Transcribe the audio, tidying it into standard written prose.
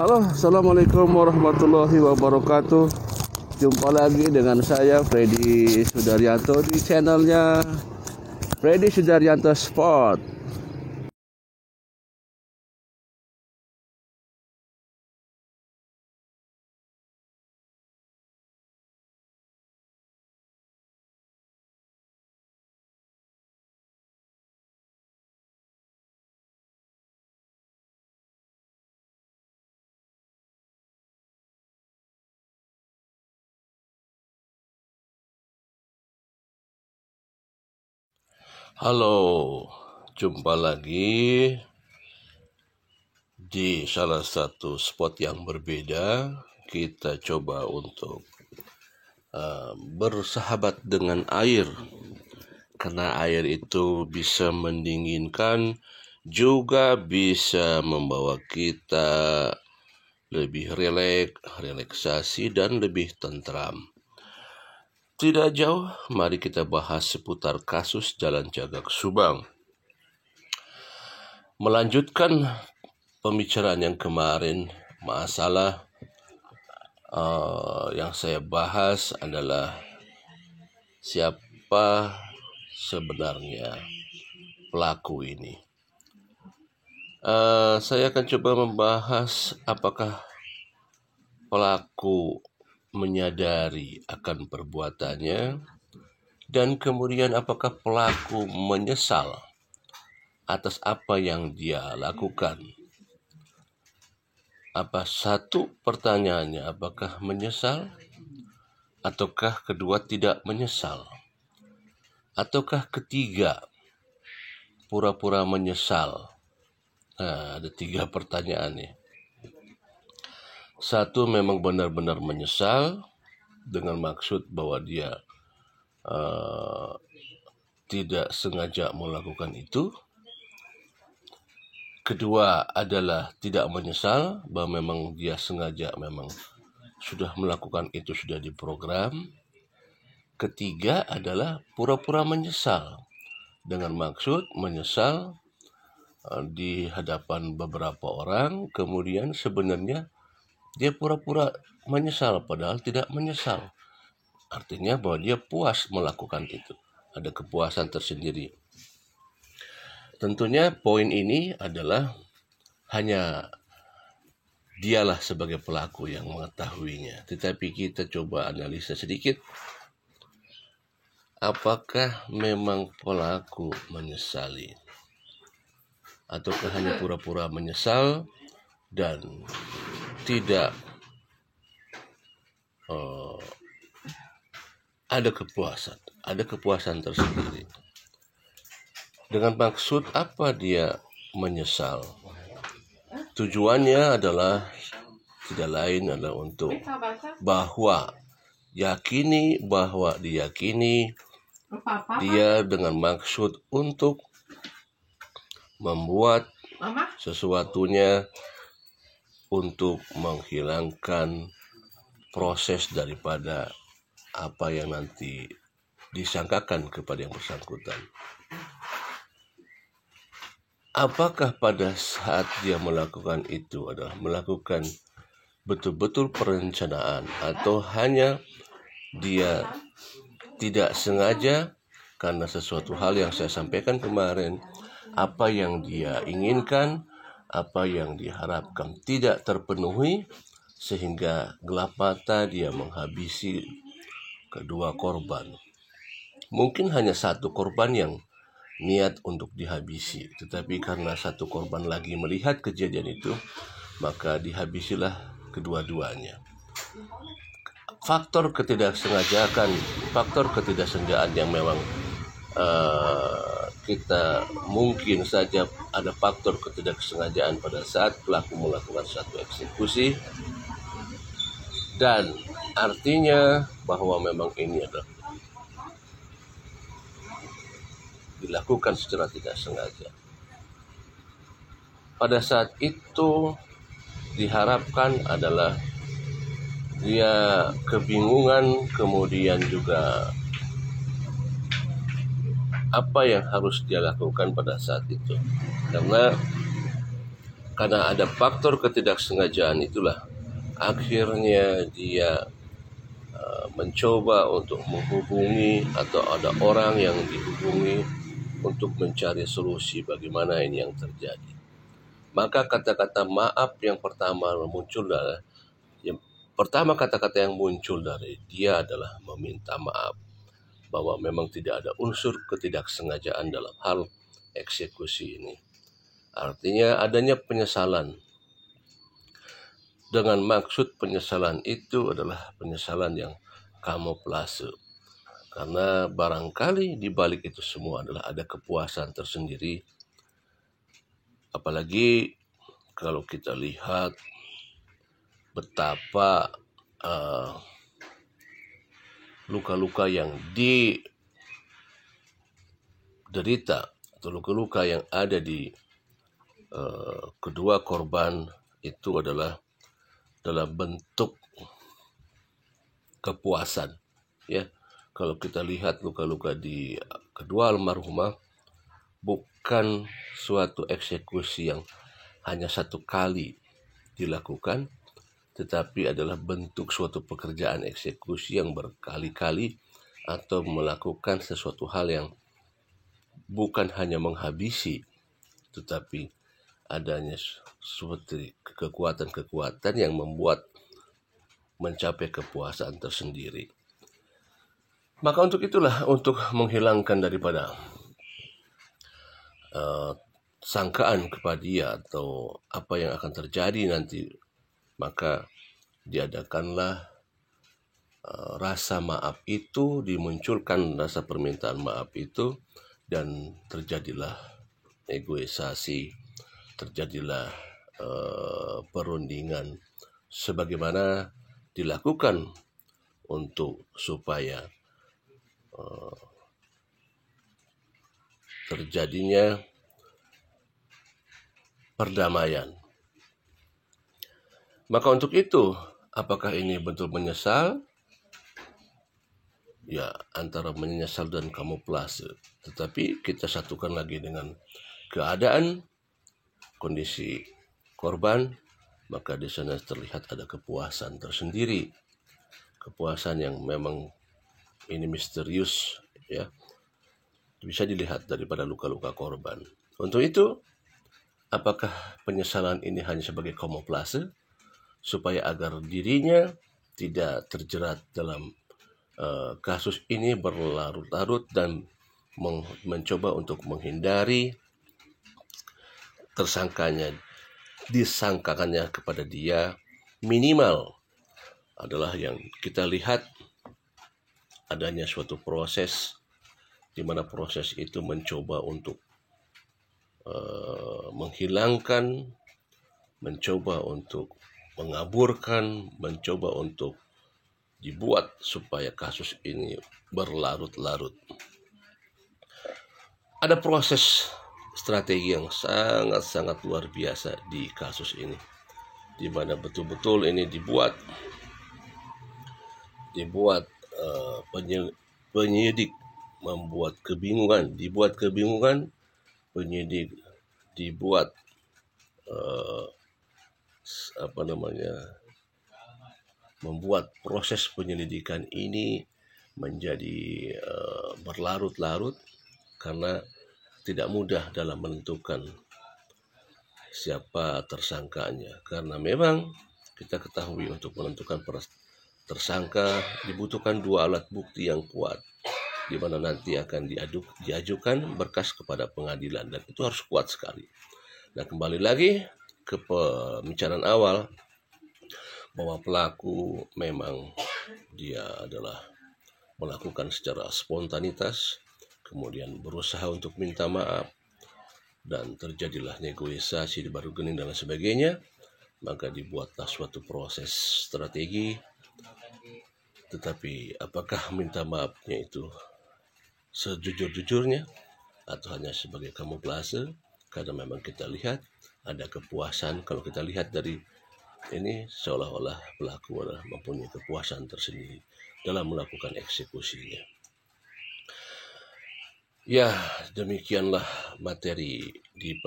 Halo, assalamualaikum warahmatullahi wabarakatuh. Jumpa lagi dengan saya Freddy Sudaryanto di channelnya Freddy Sudaryanto Sport. Halo, jumpa lagi di salah satu spot yang berbeda. Kita coba untuk bersahabat dengan air, karena air itu bisa mendinginkan, juga bisa membawa kita lebih relaksasi dan lebih tentram. Tidak jauh, mari kita bahas seputar kasus Jalan Cagak Subang. Melanjutkan pembicaraan yang kemarin, masalah yang saya bahas adalah siapa sebenarnya pelaku ini. Saya akan coba membahas apakah pelaku menyadari akan perbuatannya, dan kemudian apakah pelaku menyesal atas apa yang dia lakukan. Satu pertanyaannya, apakah menyesal? Ataukah kedua tidak menyesal? Ataukah ketiga pura-pura menyesal? Ada 3 pertanyaan nih. Satu, memang benar-benar menyesal dengan maksud bahwa dia tidak sengaja melakukan itu. Kedua adalah tidak menyesal, bahwa memang dia sengaja, memang sudah melakukan itu, sudah diprogram. Ketiga adalah pura-pura menyesal, dengan maksud menyesal di hadapan beberapa orang, kemudian sebenarnya dia pura-pura menyesal padahal tidak menyesal. Artinya bahwa dia puas melakukan itu, ada kepuasan tersendiri. Tentunya poin ini adalah hanya dialah sebagai pelaku yang mengetahuinya. Tetapi kita coba analisa sedikit. Apakah memang pelaku menyesali? Ataukah hanya pura-pura menyesal dan tidak ada kepuasan tersendiri. Dengan maksud apa dia menyesal? Tujuannya adalah tidak lain adalah untuk diyakini dia dengan maksud untuk membuat sesuatunya untuk menghilangkan proses daripada apa yang nanti disangkakan kepada yang bersangkutan. Apakah pada saat dia melakukan itu adalah melakukan betul-betul perencanaan, atau hanya dia tidak sengaja karena sesuatu hal yang saya sampaikan kemarin, apa yang dia inginkan, apa yang diharapkan tidak terpenuhi, sehingga gelap mata dia menghabisi kedua korban. Mungkin hanya satu korban yang niat untuk dihabisi, tetapi karena satu korban lagi melihat kejadian itu, maka dihabisilah kedua-duanya. Faktor ketidaksengajaan yang memang kita mungkin saja ada faktor ketidaksengajaan pada saat pelaku melakukan satu eksekusi, dan artinya bahwa memang ini adalah dilakukan secara tidak sengaja. Pada saat itu diharapkan adalah dia kebingungan, kemudian juga apa yang harus dia lakukan pada saat itu. Karena karena ada faktor ketidaksengajaan itulah akhirnya dia mencoba untuk menghubungi atau ada orang yang dihubungi untuk mencari solusi bagaimana ini yang terjadi. Maka kata-kata maaf yang pertama muncul kata-kata yang muncul dari dia adalah meminta maaf, bahwa memang tidak ada unsur ketidaksengajaan dalam hal eksekusi ini. Artinya adanya penyesalan. Dengan maksud penyesalan itu adalah penyesalan yang kamuflase. Karena barangkali di balik itu semua adalah ada kepuasan tersendiri. Apalagi kalau kita lihat betapa luka-luka yang diderita atau luka-luka yang ada di kedua korban itu adalah dalam bentuk kepuasan. Ya, kalau kita lihat luka-luka di kedua almarhumah bukan suatu eksekusi yang hanya satu kali dilakukan, tetapi adalah bentuk suatu pekerjaan eksekusi yang berkali-kali atau melakukan sesuatu hal yang bukan hanya menghabisi, tetapi adanya suatu kekuatan-kekuatan yang membuat mencapai kepuasan tersendiri. Maka untuk itulah, untuk menghilangkan daripada sangkaan kepada dia atau apa yang akan terjadi nanti, maka diadakanlah rasa maaf itu, dimunculkan rasa permintaan maaf itu, dan terjadilah negosiasi, terjadilah perundingan sebagaimana dilakukan untuk supaya terjadinya perdamaian. Maka untuk itu, apakah ini bentuk menyesal? Ya, antara menyesal dan kamuflase. Tetapi kita satukan lagi dengan keadaan, kondisi korban, maka di sana terlihat ada kepuasan tersendiri. Kepuasan yang memang ini misterius, ya. Bisa dilihat daripada luka-luka korban. Untuk itu, apakah penyesalan ini hanya sebagai kamuflase supaya agar dirinya tidak terjerat dalam kasus ini berlarut-larut dan mencoba untuk menghindari disangkakannya kepada dia, minimal adalah yang kita lihat adanya suatu proses di mana proses itu mencoba untuk menghilangkan, mencoba untuk mengaburkan, mencoba untuk dibuat supaya kasus ini berlarut-larut. Ada proses strategi yang sangat-sangat luar biasa di kasus ini, di mana betul-betul ini dibuat penyidik membuat kebingungan, penyidik dibuat membuat proses penyelidikan ini menjadi berlarut-larut karena tidak mudah dalam menentukan siapa tersangkanya. Karena memang kita ketahui untuk menentukan tersangka dibutuhkan 2 alat bukti yang kuat, di mana nanti akan diajukan berkas kepada pengadilan, dan itu harus kuat sekali. Nah, kembali lagi ke pembicaraan awal bahwa pelaku memang dia adalah melakukan secara spontanitas, kemudian berusaha untuk minta maaf, dan terjadilah negosiasi di bargaining dan sebagainya. Maka dibuatlah suatu proses strategi. Tetapi apakah minta maafnya itu sejujur-jujurnya atau hanya sebagai kamuflase? Karena memang kita lihat ada kepuasan. Kalau kita lihat dari ini, seolah-olah pelaku adalah mempunyai kepuasan tersendiri dalam melakukan eksekusinya. Ya, demikianlah materi di